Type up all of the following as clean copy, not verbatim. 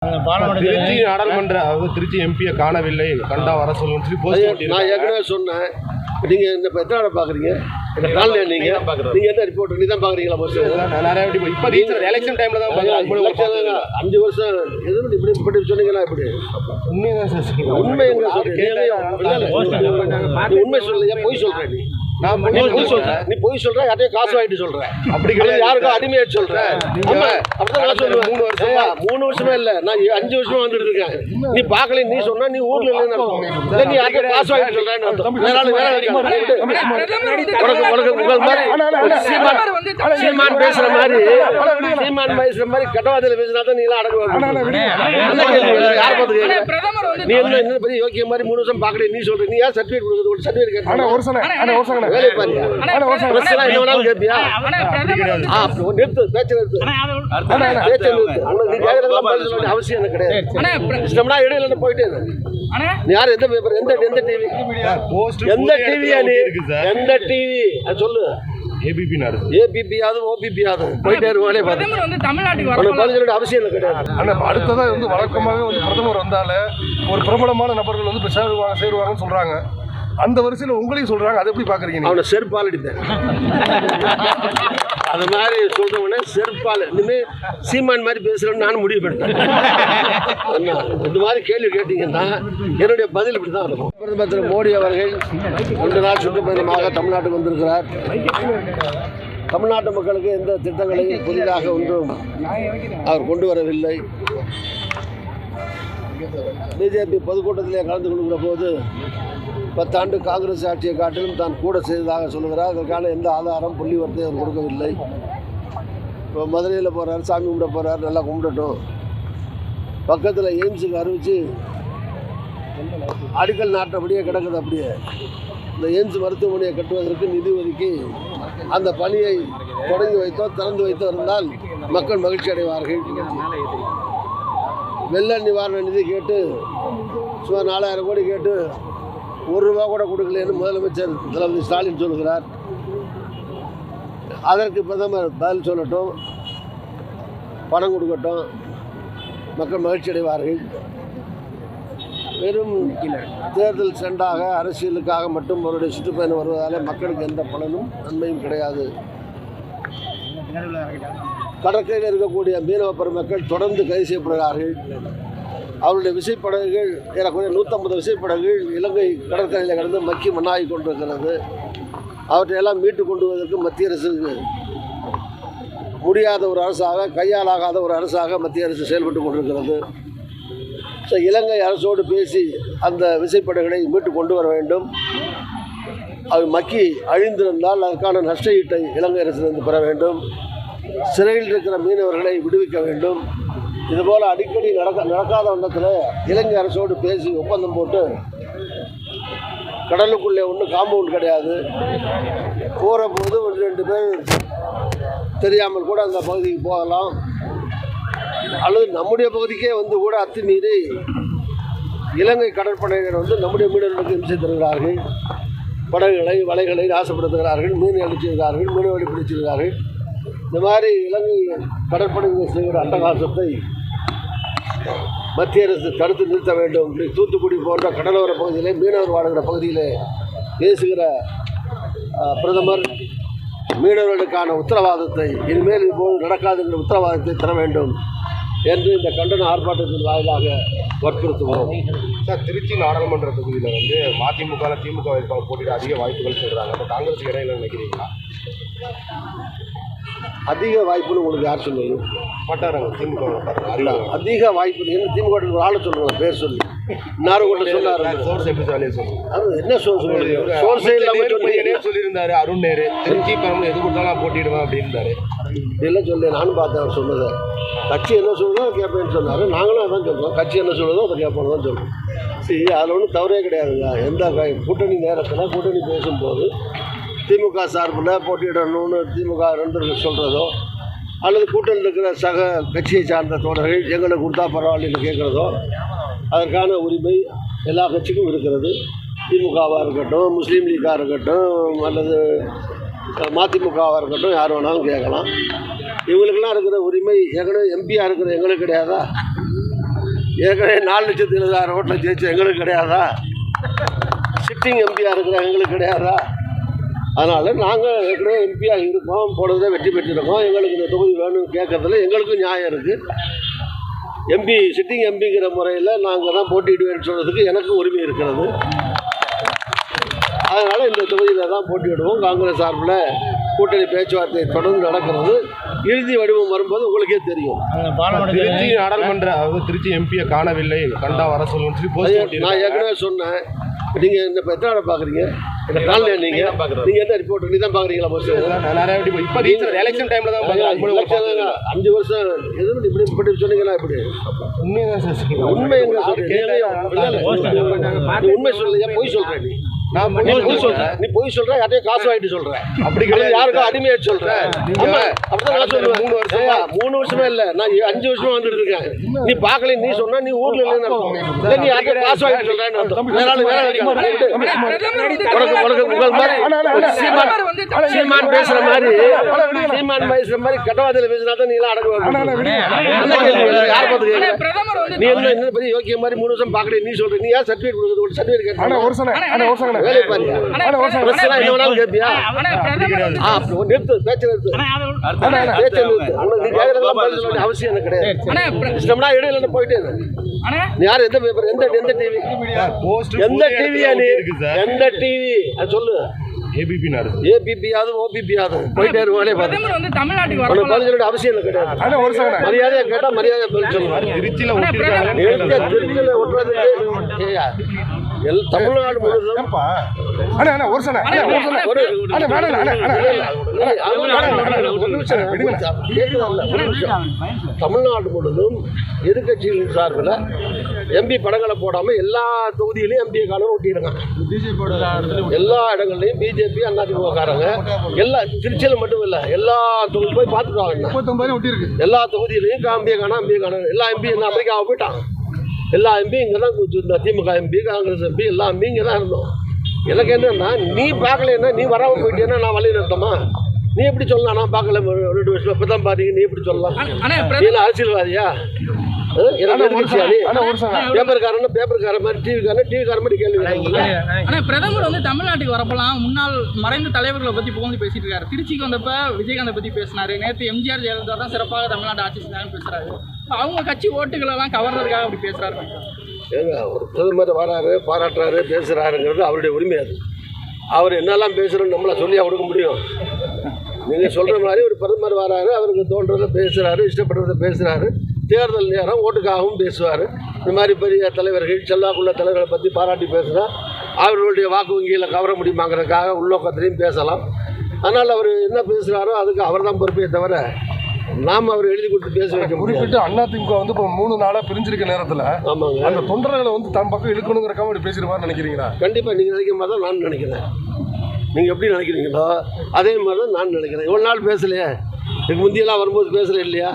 திருச்சி நாடாளுமன்ற திருச்சி எம்பியை காணவில்லை, கண்டா வர சொல்லணும்னு சொல்லி போஸ்ட் நான் ஏற்கனவே சொன்னேன். நீங்கள் இந்த இப்போ எத்தனை பார்க்குறீங்க? இந்த காலையில் நீங்கள் என்ன ரிப்போர்ட் நீ தான் பார்க்குறீங்களா? இப்போ எலெக்ஷன் டைமில் தான் 5 வருஷம் எதுவும் இப்படி சொன்னீங்களா? இப்படி உண்மைதான் சார். உண்மை எங்க உண்மை சொல்லையா? பொய் சொல்கிறேன் நீ. நான் பொய் சொல்கிறேன், நீ பொய் சொல்கிற, யார்ட்டையும் காசு வாங்கிட்டு சொல்கிறேன். அப்படி கிடையாது, யாருக்கும் அடிமையாச்சு சொல்கிறேன். அப்படிதான் நான் சொல்லுவேன். 3 வருஷமே இல்லை, நான் 5 வருஷமா வந்துட்டு இருக்கேன். நீ பார்க்கல, நீ சொன்னா நீ ஊர்ல இல்லைன்னு அர்த்தம். இல்லை, நீ யார்ட்டையும் காசு வாங்கிட்டு சொல்கிறேன்னு அர்த்தம். சீமான் பேசுற மாதிரி கட்டவாதியில பேசினா தான் நீ எல்லாம் அடங்குவாங்க. யார் பார்த்து நீ என்ன பெரிய யோக்கிய மாதிரி 3 வருஷம் பார்க்கல, நீ சொல்ற. நீ யார் சர்டிஃபிகேட் கொடுக்குறது? சர்டிஃபிகேட் வேலை பாருங்க. என்ன வேணாலும் கேட்பியா? நிறுத்து, பேச்சு நிறுத்து. நீ கேட்கறதெல்லாம் பதில் சொல்ல வேண்டிய அவசியம் எனக்கு கிடையாது. இஷ்டம்னா இடையில போயிட்டே நீ யார்? எந்த பேப்பர்? எந்த டிவி? எந்த டிவியா நீ? எந்த டிவி அது சொல்லு. ஏபிபி யாது ஓபிபி யாது போயிட்டே இருவானே தமிழ்நாட்டுக்கு அவசியம் இல்லை கிடையாது. ஆனால் அடுத்ததான் வழக்கமாகவே பிரதமர் வந்தாலே ஒரு பிரபலமான நபர்கள் இப்போ சேருவாங்கன்னு சொல்கிறாங்க. அந்த வரிசையில் உங்களையும் சொல்கிறாங்க. அதை எப்படி பார்க்குறீங்க? அவனை செருப்பால் அடிப்பேன். அது மாதிரி சொல்கிறவனே செருப்பால். இனிமேல் சீமான் மாதிரி பேசுகிறேன்னு நான் முடிவு பண்ணிட்டேன். இந்த மாதிரி கேள்வி கேட்டீங்கன்னா என்னுடைய பதில் இப்படி தான் இருக்கும். பிரதமர் திரு மோடி அவர்கள் 2 நாள் சுற்றுப்பயணமாக தமிழ்நாட்டுக்கு வந்திருக்கிறார். தமிழ்நாட்டு மக்களுக்கு எந்த திட்டங்களையும் புதிதாக ஒன்றும் அவர் கொண்டு வரவில்லை. பிஜேபி பொதுக்கூட்டத்திலே கலந்து கொள்கிற போது 10 ஆண்டு காங்கிரஸ் ஆட்சியை காட்டிலும் தான் கூட செய்ததாக சொல்லுகிறார். அதற்கான எந்த ஆதாரம் புள்ளிவரத்தை அவர் கொடுக்கவில்லை. இப்போ மதுரையில் போகிறார், சாமி கும்பிட போகிறார், நல்லா கும்பிடட்டும். பக்கத்தில் எய்ம்ஸுக்கு அறிவித்து அடிக்கல் நாட்டபடியே கிடக்குது. அப்படியே இந்த எய்ம்ஸ் மருத்துவமனையை கட்டுவதற்கு நிதி ஒதுக்கி அந்த பணியை தொடங்கி வைத்தோ திறந்து வைத்தோ இருந்தால் மக்கள் மகிழ்ச்சி அடைவார்கள். வெள்ள நிவாரண நிதி கேட்டு சுமார் 4000 கோடி கேட்டு ₹1 கூட கொடுக்கலன்னு முதலமைச்சர் தளபதி ஸ்டாலின் சொல்கிறார். அதற்கு பிரதமர் பதில் சொல்லட்டும், பணம் கொடுக்கட்டும், மக்கள் மகிழ்ச்சி அடைவார்கள். வெறும் தேர்தல் சென்றாக அரசியலுக்காக மட்டும் அவருடைய சுற்றுப்பயணம் வருவதால் மக்களுக்கு எந்த பலனும் நன்மையும் கிடையாது. கடற்கரையில் இருக்கக்கூடிய மீனவ பெருமக்கள் தொடர்ந்து கைது செய்யப்படுகிறார்கள். அவருடைய விசைப்படகுகள் ஏறக்குறைய 150 விசைப்படகுகள் இலங்கை கடற்கரையில் கடந்து மக்கி மண்ணாகி கொண்டிருக்கிறது. அவற்றையெல்லாம் மீட்டு கொண்டு வருவதற்கு மத்திய அரசுக்கு முடியாத ஒரு அரசாக, கையாலாகாத ஒரு அரசாக மத்திய அரசு செயல்பட்டு கொண்டிருக்கிறது. ஸோ இலங்கை அரசோடு பேசி அந்த விசைப்படகுகளை மீட்டு கொண்டு வர வேண்டும். அது மக்கி அழிந்திருந்தால் அதற்கான நஷ்ட ஈட்டை இலங்கை அரசிலிருந்து பெற வேண்டும். சிறையில் இருக்கிற மீனவர்களை விடுவிக்க வேண்டும். இதுபோல் அடிக்கடி நடக்காத வண்ணத்தில் இலங்கை அரசோடு பேசி ஒப்பந்தம் போட்டு கடலுக்குள்ளே ஒன்றும் காம்பவுண்ட் கிடையாது. போகிற போது 1-2 பேர் தெரியாமல் கூட அந்த பகுதிக்கு போகலாம். அல்லது நம்முடைய பகுதிக்கே கூட அத்துமீறி இலங்கை கடற்படையினர் நம்முடைய மீனவர்களுக்கு இம்சை தருகிறார்கள். படகுகளை வலைகளை நாசப்படுத்துகிறார்கள், மீன் அடிச்சிருக்கிறார்கள், மீனவர்களை பிடிச்சிருக்கிறார்கள். இந்த மாதிரி இலங்கை கடற்படையினர் செய்கிற அட்டகாசத்தை மத்திய அரசு தடுத்து நிறுத்த வேண்டும். தூத்துக்குடி போன்ற கடலோர பகுதியிலே மீனவர் வாடுகிற பகுதியிலே பேசுகிற பிரதமர் மீனவர்களுக்கான உத்தரவாதத்தை இனிமேல் இப்போது நடக்காதுங்கிற உத்தரவாதத்தை தர வேண்டும் என்று இந்த கண்டன ஆர்ப்பாட்டத்தின் வாயிலாக வற்புறுத்துவோம். சார், திருச்சி நாடாளுமன்ற தொகுதியில் மதிமுக திமுக வேட்பாளர் போட்டியிட அதிக வாய்ப்புகள் சொல்கிறாங்க. அப்போ காங்கிரஸ் இடையில நினைக்கிறீங்களா? அதிக வாய்ப்புன்னு உங்களுக்கு யார் சொல்லுவது? பட்டாரங்க திமுக அதிக வாய்ப்பு. என்ன திமுக ஒரு ஆளை சொல்லுவாங்க, பேர் சொல்லி நார்கோட்டை சொன்னார். சோர்ஸ் எப்படி சொல்லுங்க? அது என்ன சோர்ஸ் சொல்லுங்க? சோர்ஸே இல்லாமல் சொல்லியிருந்தாரு. அருண் நேரு திருச்சி பரம்பு எது கொடுத்தாலும் போட்டிடுவேன் அப்படின்றாரு. இதெல்லாம் சொல்லி நானும் பார்த்தேன். அவர் சொன்னதை கட்சி என்ன சொல்லுதோ அதை கேட்பேன்னு சொன்னார். நாங்களும் அதான் சொல்கிறோம். கட்சி என்ன சொல்லுதோ அதை கேட்போன்னு தான் சொல்கிறோம். சரி, அதில் ஒன்றும் தவறே கிடையாதுங்க. எந்த கூட்டணி நேரத்தில் கூட்டணி பேசும்போது திமுக சார்பில் போட்டியிடணும்னு திமுக நண்பர்கள் சொல்கிறதோ அல்லது கூட்டணியில் இருக்கிற சக கட்சியை சார்ந்த தோழர்கள் எங்களுக்கு கொடுத்தா பரவாயில்லைன்னு கேட்குறதோ அதற்கான உரிமை எல்லா கட்சிக்கும் இருக்கிறது. திமுகவாக இருக்கட்டும், முஸ்லீம் லீக்காக இருக்கட்டும், அல்லது மதிமுகவாக இருக்கட்டும், யார் வேணாலும் கேட்கலாம். இவங்களுக்கெல்லாம் இருக்கிற உரிமை ஏற்கனவே எம்பியாக இருக்கிற எங்களுக்கு கிடையாதா? ஏற்கனவே 4,70,000 ஓட்டில் ஜெயிச்சு எங்களுக்கு கிடையாதா? சிட்டிங் எம்பியாக இருக்கிற எங்களுக்கு கிடையாதா? அதனால் நாங்கள் ஏற்கனவே எம்பியாக இருக்கோம், போனதே வெற்றி பெற்றிருக்கோம். எங்களுக்கு இந்த தொகுதி வேணும்னு கேட்கறதுல எங்களுக்கும் நியாயம் இருக்குது. எம்பி சிட்டிங் எம்பிங்கிற முறையில் நாங்கள் தான் போட்டியிடுவேன்னு சொல்கிறதுக்கு எனக்கு உரிமை இருக்கிறது. அதனால் இந்த தொகுதியில் தான் போட்டியிடுவோம். காங்கிரஸ் சார்பில் கூட்டணி பேச்சுவார்த்தை தொடர்ந்து நடக்கிறது. இறுதி வடிவம் வரும்போது உங்களுக்கே தெரியும். திருச்சி நாடாளுமன்ற அதாவது திருச்சி எம்பியை காணவில்லை, கண்டா வர சொல்லணும்னு சொல்லி போஸ்ட் நான் ஏற்கனவே சொன்னேன். நீங்கள் இந்த இப்போ எத்தனை பார்க்குறீங்க? இந்த காலையில் நீங்கள் என்ன ரிப்போர்ட் நீ தான் பார்க்குறீங்களா? பஸ் இப்போ எலெக்ஷன் டைமில் தான் 5 வருஷம் எதுவும் இப்படி சொன்னீங்கன்னா இப்படி உண்மை எங்க உண்மை சொல்லையா? பொய் சொல்கிறேன் நீ பொய் சொல்ற, யார்ட்டையும் காசு வாங்கிட்டு சொல்ற, அப்படி கிடையாது. யாருக்கும் அடிமையாச்சு சொல்ற. அப்படிதான் நான் சொல்லுவேன். 3 வருஷமே இல்லை, நான் 5 வருஷமா வந்துட்டு இருக்கேன். நீ பார்க்கல, நீ சொன்னா நீ ஊர்ல இல்லைன்னு நீ யார்ட்டையும் காசு வாங்கிட்டு சொல்றேன்னு சீமான் பேசுற மாதிரி கட்டவாதியில பேசினா தான் நீ எல்லாம் அடங்குவாங்க. யார் பார்த்து நீ என்ன பெரிய யோக்கிய மாதிரி 3 வருஷம் பார்க்கல நீ சொல்ற. நீ யார் சர்டிஃபிகேட் கொடுக்குறது? சர்டிஃபிகேட் கேட்க வேலை பாருங்க. என்ன வேணாலும் கேட்பியா? நிறுத்து, பேச்சு நிறுத்து, பேச்சு நிறுத்து. நீ கேட்கறதெல்லாம் பதில் சொல்ல அவசியம் எனக்கு கிடையாது. இஷ்டம்னா இடையில போயிட்டே நீ யார்? எந்த பேப்பர்? எந்த டிவி? எந்த டிவியா நீ? எந்த டிவி அது சொல்லு. ஏபிபியாவது ஓபிபியாவது போயிட்டே இருவானே பார்த்து பதில் சொல்ல அவசியம் எனக்கு கிடையாது. மரியாதையை கேட்டால் மரியாதை பதில் சொல்லுவாங்க. திருச்சியில் ஒட்டுறதுக்கு தமிழ்நாடு முழுவதும் தமிழ்நாடு முழுவதும் எதிர்கட்சிகளின் சார்பில் எம்பி படங்களை போடாமல் எல்லா தொகுதியிலையும் எம்பியை காலம் ஒட்டிடுங்க. எல்லா இடங்கள்லையும் பிஜேபி அதிமுக காரங்க எல்லா திருச்சியில் மட்டும் இல்லை எல்லா தொகுதி போய் பார்த்துட்டு எல்லா தொகுதியிலையும் எம்பியை காணும் எல்லா எம்பி என்ன அமெரிக்காவை போயிட்டாங்க. எல்லா எம்பியும் இங்கே தான் திமுக எம்பி, காங்கிரஸ் எம்பி எல்லா எம்பியும் இங்கே தான் இருந்தோம். எனக்கு என்னன்னா நீ பார்க்கலன்னா நீ வராமல் போயிட்டேன்னா நான் வழி நிறுத்தமா? நீ எப்படி சொல்லலாம்? நான் பார்க்கல 2 வருஷம் இப்போ தான் பாத்தீங்க. நீ எப்படி சொல்லலாம்? நீ அரசியல்வாதியா? பேப்பர்கார மாதிரி டிவிக்கார மாதிரி கேள்வி. பிரதமர் வந்து தமிழ்நாட்டுக்கு வரப்பலாம் முன்னாள் மறைந்த தலைவர்களை பத்தி புகழ்ந்து பேசிட்டு இருக்காரு. திருச்சிக்கு வந்தப்ப விஜயகாந்தை பத்தி பேசினாரு. நேற்று எம்ஜிஆர் ஜெயலலிதா தான் சிறப்பாக தமிழ்நாடு ஆட்சி செஞ்சாங்கன்னு பேசுறாரு. அவங்க கட்சி ஓட்டுகள் எல்லாம் கவர்றதுக்காக அப்படி பேசுறாரு. ஏங்க ஒரு பிரதமர் வராரு, பாராட்டுறாரு, பேசுறாருங்கிறது அவருடைய உரிமை. அது அவர் என்னெல்லாம் பேசுறோன்னு நம்மளை சொல்லியா கொடுக்க முடியும்? நீங்கள் சொல்கிற மாதிரி ஒரு பிரதமர் வராரு, அவருக்கு தோன்றதை பேசுகிறாரு, இஷ்டப்படுறதை பேசுகிறாரு. தேர்தல் நேரம் ஓட்டுக்காகவும் பேசுவார். இந்த மாதிரி பெரிய தலைவர்கள், செல்வாக்குள்ள தலைவர்களை பற்றி பாராட்டி பேசுனா அவர்களுடைய வாக்கு வங்கியில் கவர முடியுமாங்கிறதுக்காக உள்நோக்கத்திலையும் பேசலாம். அதனால் அவர் என்ன பேசுகிறாரோ அதுக்கு அவர் தான் பொறுப்பே தவிர நாம் அவர் எழுதி கொடுத்து பேச வைக்க முடியும். குறிப்பிட்டு அதிமுக வந்து இப்போ 3 நாளாக பிரிஞ்சிருக்க நேரத்தில் ஆமாங்க அந்த தொண்டர்களை வந்து தன் பக்கம் இழுக்கணுங்கிறக்காக அப்படி பேசிடுவார்னு நினைக்கிறீங்களா? கண்டிப்பாக நீங்கள் நினைக்கிற மாதிரி தான் நான் நினைக்கிறேன். நீங்கள் எப்படி நினைக்கிறீங்களோ அதே மாதிரி தான் நான் நினைக்கிறேன். இவ்வளோ நாள் பேசலையே, இதுக்கு முந்தியெல்லாம் வரும்போது பேசலை இல்லையா?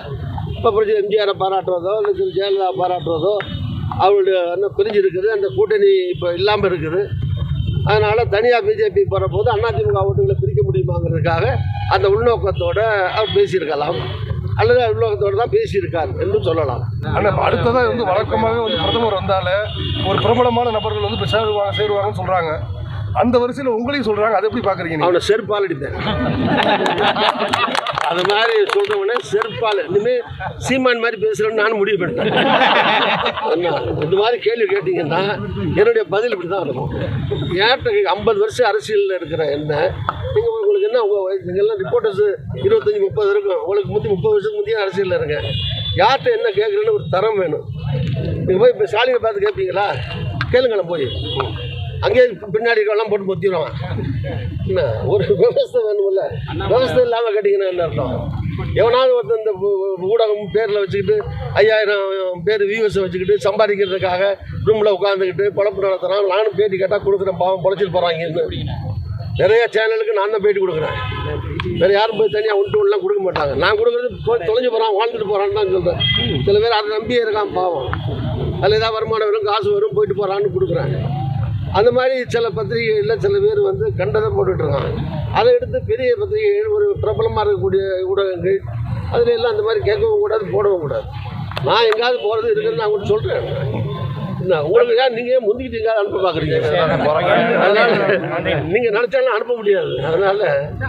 இப்போ பிடிச்சி எம்ஜிஆரை பாராட்டுறதோ இல்லை ஜெயலலிதா பாராட்டுறதோ அவருடைய என்ன பிரிஞ்சிருக்குது, அந்த கூட்டணி இப்போ இல்லாமல் இருக்குது. அதனால் தனியாக பிஜேபி போகிற போது அதிமுக ஓட்டுகளை பிரிக்க முடியுமாங்கிறதுக்காக அந்த உள்நோக்கத்தோடு அவர் பேசியிருக்கலாம், அல்லது உள்நோக்கத்தோடு தான் பேசியிருக்கார் என்று சொல்லலாம். ஆனால் அடுத்ததாக வந்து வழக்கமாகவே வந்து பிரதமர் வந்தாலே ஒரு பிரபலமான நபர்கள் வந்து இப்போ சேருவாங்கன்னு சொல்கிறாங்க. அந்த வரிசையில் உங்களையும் சொல்கிறாங்க, அதை எப்படி பார்க்குறீங்க? அவனை செருப்பால் அடிப்பேன். அது மாதிரி சொல்கிறவனே செருப்பால். இனிமேல் சீமான் மாதிரி பேசுகிறேன்னு நான் முடிவு பண்ணிட்டேன். இந்த மாதிரி கேள்வி கேட்டிங்கன்னா என்னுடைய பதில் இப்படி தான் இருக்கும். ஏன்ட்ட 50 வருஷம் அரசியலில் இருக்கிற என்ன நீங்கள் உங்களுக்கு என்ன உங்கள் வயசு நீங்கள்லாம் ரிப்போர்ட்டர்ஸு 25-30 இருக்கும். உங்களுக்கு 30 வருஷத்துக்கு முந்தைய அரசியலில் இருங்க. யார்கிட்ட என்ன கேட்குறேன்னு ஒரு தரம் வேணும். நீங்கள் போய் இப்போ ஸ்டாலினை பார்த்து கேட்பீங்களா? கேளுங்களேன் போய். அங்கேயே பின்னாடி எல்லாம் போட்டு பொத்திடுவான். என்ன ஒரு விவசாய வேணுமில்ல? விவசாயம் இல்லாமல் கேட்டிங்கன்னா என்ன அர்த்தம்? எவனாவது ஒருத்தர் இந்த ஊடகம் பேரில் வச்சுக்கிட்டு 5000 பேர் வியூவர்ஸை வச்சுக்கிட்டு சம்பாதிக்கிறதுக்காக ரூமில் உட்காந்துக்கிட்டு பொழப்பு நடத்துகிறான். நானும் பேட்டி கேட்டால் கொடுக்குறேன், பாவம் பொழைச்சிட்டு போகிறாங்கன்னு. நிறைய சேனலுக்கு நான் தான் பேட்டி கொடுக்குறேன். வேறு யாரும் போய் தனியாக ஒன்றுலாம் கொடுக்க மாட்டாங்க. நான் கொடுக்குறது போய் தொலைஞ்சு போகிறான், வாழ்ந்துட்டு போகிறான்னு தான் சொல்கிறேன். சில பேர் அதை நம்பியே இருக்கான் பாவம். அதில் ஏதாவது வருமானம் வரும், காசு வரும், போயிட்டு போகிறான்னு கொடுக்குறேன். அந்த மாதிரி சில பத்திரிகைகளில் சில பேர் வந்து கண்டதை போட்டுட்ருக்காங்க. அதை எடுத்து பெரிய பத்திரிகைகள், ஒரு பிரபலமாக இருக்கக்கூடிய ஊடகங்கள் அதில் எல்லாம் அந்த மாதிரி கேட்கவும் கூடாது, போடவும் கூடாது. நான் எங்கேயாவது போகிறது இருக்குதுன்னு நான் உங்களுக்கு சொல்கிறேன். என்ன உங்களுக்கு ஏன் நீங்கள் ஏன் முந்திக்கிட்டு எங்கேயாவது அனுப்ப பார்க்குறீங்க? அதனால் நீங்கள் நினச்சாலும் அனுப்ப முடியாது. அதனால்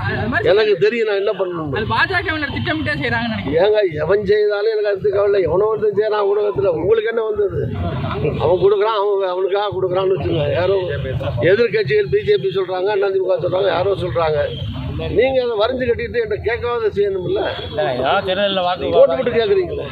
அது மாதிரி எனக்கு தெரியும் நான் என்ன பண்ணணும். அது பாஜகவினர் திட்டமிட்டே செய்கிறாங்கன்னு நினைக்கிறேன். ஏங்க எவன் செய்தாலும் எனக்கு அது கவலை. எவனோ ஒருத்தன் செய்யறான் ஊடகத்தில், உங்களுக்கு என்ன வந்தது? அவன் கொடுக்குறான், அவனுக்காக கொடுக்குறான்னு வச்சுங்க. யாரோ எதிர்கட்சிகள் பிஜேபி சொல்கிறாங்க, அதிமுக சொல்கிறாங்க, யாரோ சொல்கிறாங்க. நீங்கள் அதை வரைஞ்சு கட்டிட்டு என்கிட்ட கேட்காத செய்யணும்ல. தேர்தலில் வாக்கு ஓட்டு போட்டு கேட்குறீங்களே.